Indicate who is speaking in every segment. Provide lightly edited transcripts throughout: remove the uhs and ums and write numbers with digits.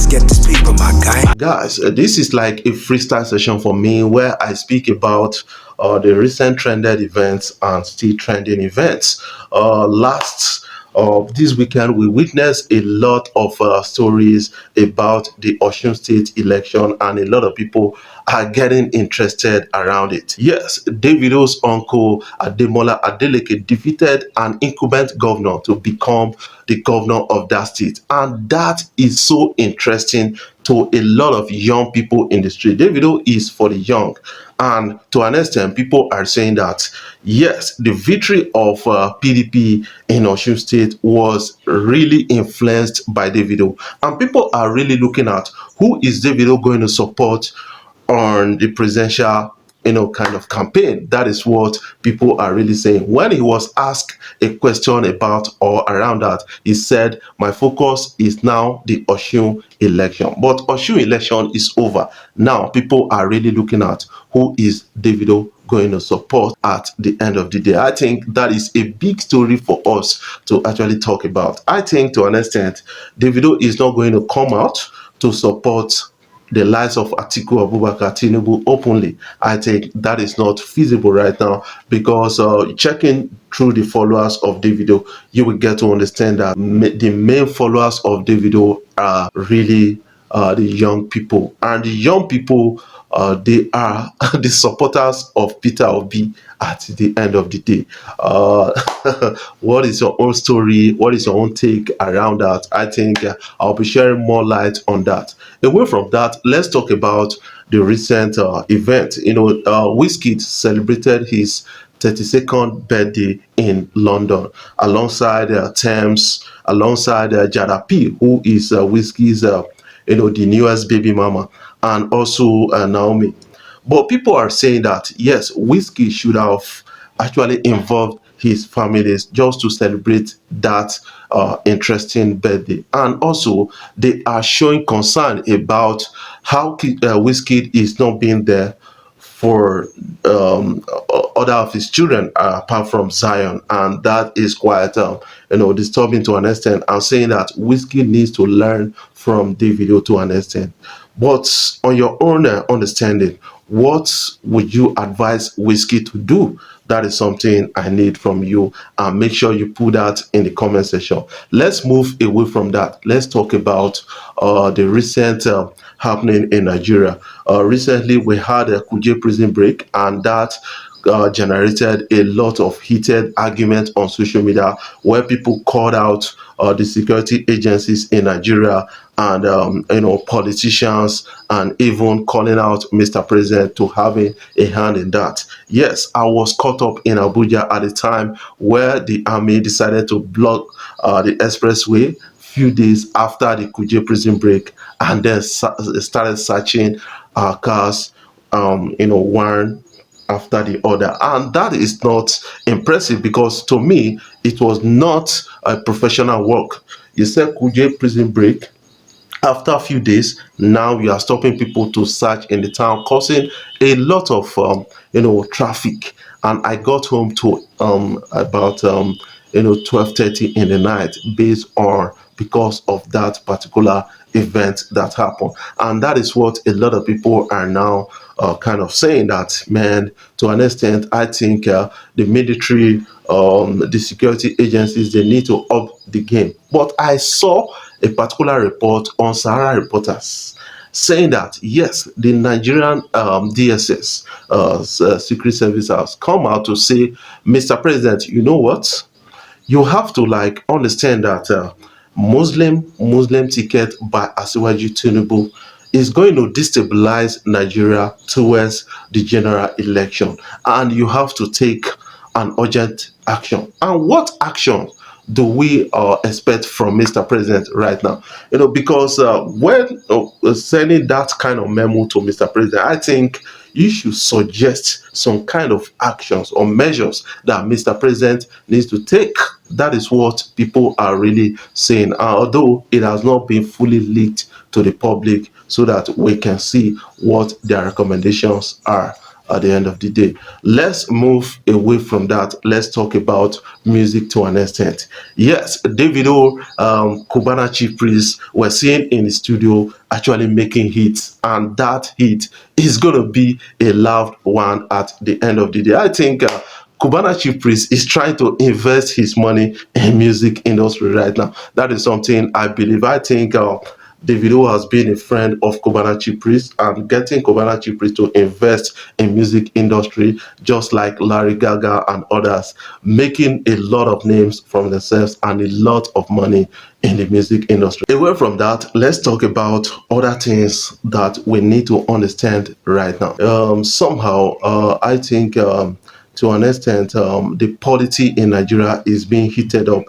Speaker 1: Let's get this paper, my guy.
Speaker 2: Guys, this is like a freestyle session for me where I speak about the recent trended events and still trending events. Last this weekend, we witnessed a lot of stories about the Osun State election, and a lot of people are getting interested around it. Yes, Davido's uncle Ademola Adeleke defeated an incumbent governor to become the governor of that state, and that is so interesting to a lot of young people in the street. Davido is for the young, and to an extent, people are saying that yes, the victory of PDP in Osun State was really influenced by Davido, and people are really looking at who is Davido going to support on the presidential kind of campaign. That is what people are really saying. When he was asked a question about or around that, he said, my focus is now the Osun election. But Osun election is over. Now people are really looking at who is Davido going to support at the end of the day. I think that is a big story for us to actually talk about. I think to an extent, Davido is not going to come out to support the likes of Atiku Abubakar Tinibu openly. I think that is not feasible right now, because checking through the followers of Davido, you will get to understand that the main followers of Davido are really the young people, and the young people, they are the supporters of Peter Obi at the end of the day. What is your own story? What is your own take around that? I think I'll be sharing more light on that. Away from that, let's talk about the recent event. Wizkid celebrated his 32nd birthday in London alongside Tems, alongside Jada P, who is Wizkid's the newest baby mama, and also Naomi. But people are saying that yes, Whiskey should have actually involved his families just to celebrate that interesting birthday. And also, they are showing concern about how Whiskey is not being there for other of his children apart from Zion, and that is quite disturbing to an extent. I'm saying that Whiskey needs to learn from Davido to an extent. But on your own understanding, what would you advise Whiskey to do? That is something I need from you, and make sure you put that in the comment section. Let's move away from that. Let's talk about the recent happening in Nigeria. Recently, we had a Kuje prison break, and that generated a lot of heated argument on social media, where people called out the security agencies in Nigeria, and politicians, and even calling out Mr. President to having a hand in that. Yes, I was caught up in Abuja at the time where the army decided to block the expressway few days after the Kuje prison break, and then started searching cars, one after the other. And that is not impressive, because to me, it was not a professional work. You said Kuje prison break. After a few days, now you are stopping people to search in the town, causing a lot of traffic. And I got home to about 12:30 in the night, based on because of that particular event that happened. And that is what a lot of people are now kind of saying, that man, to an extent, I think the military, the security agencies, they need to up the game. But I saw a particular report on Sahara Reporters saying that yes, the Nigerian DSS, Secret Service, has come out to say, Mr. President, you know what? You have to understand that Muslim ticket by Asiwaju Tinibu is going to destabilize Nigeria towards the general election, and you have to take an urgent action. And what action do we expect from Mr. President right now? Because when sending that kind of memo to Mr. President, I think you should suggest some kind of actions or measures that Mr. President needs to take. That is what people are really saying, although it has not been fully leaked to the public so that we can see what their recommendations are at the end of the day. Let's move away from that. Let's talk about music to an extent. Yes, Davido, Cubana Chief Priest were seen in the studio actually making hits, and that hit is going to be a loud one at the end of the day. I think Cubana Chief Priest is trying to invest his money in music industry right now. That is something I believe. I think Davido has been a friend of Kobanachi Priest, and getting Kobanachi Priest to invest in music industry just like Larry Gaga and others, making a lot of names from themselves and a lot of money in the music industry. Away from that, let's talk about other things that we need to understand right now. Somehow, I think to an extent, the polity in Nigeria is being heated up,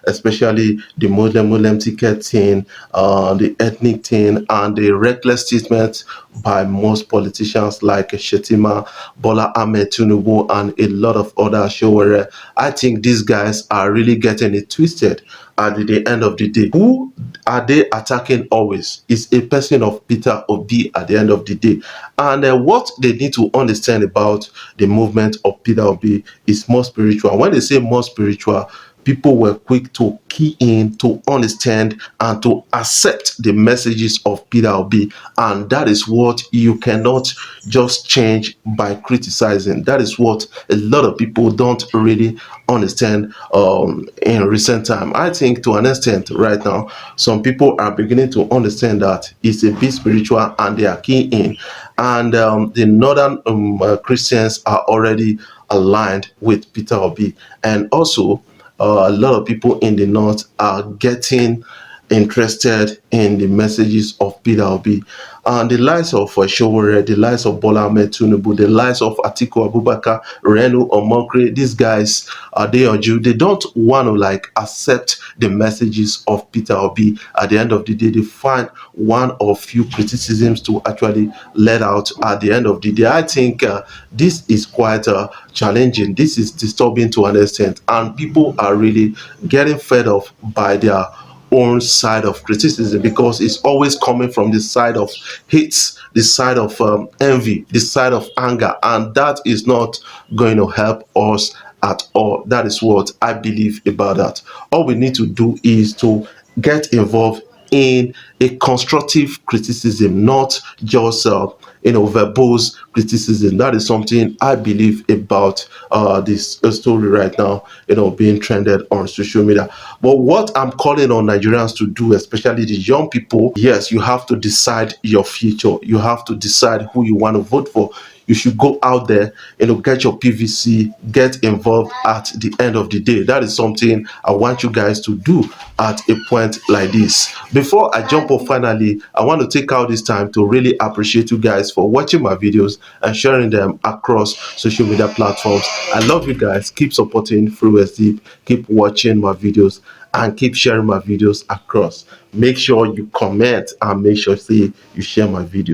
Speaker 2: especially the Muslim ticket thing, the ethnic thing, and the reckless statements by most politicians like Shetima, Bola Ahmed Tinubu, and a lot of other show where I think these guys are really getting it twisted at the end of the day. Who are they attacking always? Is a person of Peter Obi at the end of the day. And what they need to understand about the movement of Peter Obi is more spiritual. When they say more spiritual, people were quick to key in, to understand, and to accept the messages of Peter Obi. And that is what you cannot just change by criticizing. That is what a lot of people don't really understand in recent time. I think to an extent right now, some people are beginning to understand that it's a bit spiritual and they are keying in. And the northern Christians are already aligned with Peter Obi. And also, a lot of people in the north are getting interested in the messages of Peter Obi. And the likes of Showore, the likes of Bola Ahmed Tinubu, the likes of Atiku Abubakar, Renu Omokri, these guys are they or you, they don't want to like accept the messages of Peter Obi. At the end of the day, they find one or few criticisms to actually let out at the end of the day. I think this is quite challenging. This is disturbing to an extent, and people are really getting fed up by their own side of criticism because it's always coming from the side of hate, the side of envy, the side of anger, and that is not going to help us at all. That is what I believe about that. All we need to do is to get involved in a constructive criticism, not just verbose criticism. That is something I believe about this story right now, being trended on social media. But what I'm calling on Nigerians to do, especially the young people, yes, you have to decide your future. You have to decide who you want to vote for. You should go out there, get your PVC, get involved at the end of the day. That is something I want you guys to do at a point like this. Before I jump off, finally, I want to take out this time to really appreciate you guys for watching my videos and sharing them across social media platforms. I love you guys. Keep supporting FreeWestDeep. Keep watching my videos and keep sharing my videos across. Make sure you comment and make sure say you share my video.